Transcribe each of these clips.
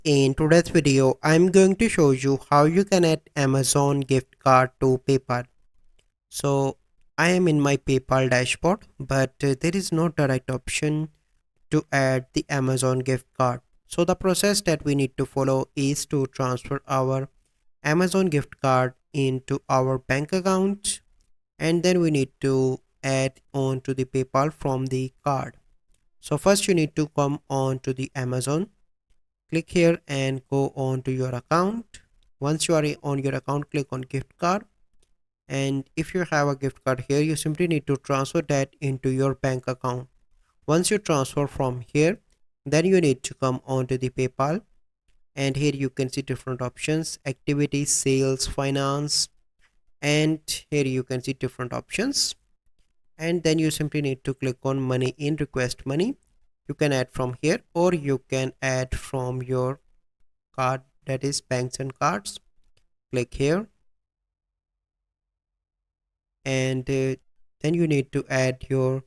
In today's video, I'm going to show you how you can add Amazon gift card to PayPal. So I am in my PayPal dashboard, but there is no direct option to add the Amazon gift card. So the process that we need to follow is to transfer our Amazon gift card into our bank account, and then we need to add on to the PayPal from the card. So first you need to come on to the Amazon. Click here and go on to your account. Once you are on your account, click on gift card, and if you have a gift card here, you simply need to transfer that into your bank account. Once you transfer from here, then you need to come on to the PayPal, and here you can see different options: activity, sales, finance, and here you can see different options. And then you simply need to click on money in, request money. You can add from here, or you can add from your card, that is banks and cards. Click here, and then you need to add your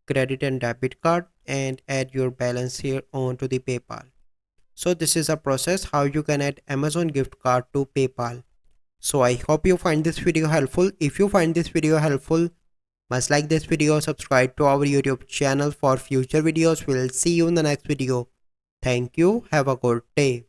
credit and debit card and add your balance here onto the PayPal. So this is a process how you can add Amazon gift card to PayPal. So I hope you find this video helpful. If you find this video helpful, must like this video, subscribe to our YouTube channel for future videos. We'll see you in the next video. Thank you. Have a good day.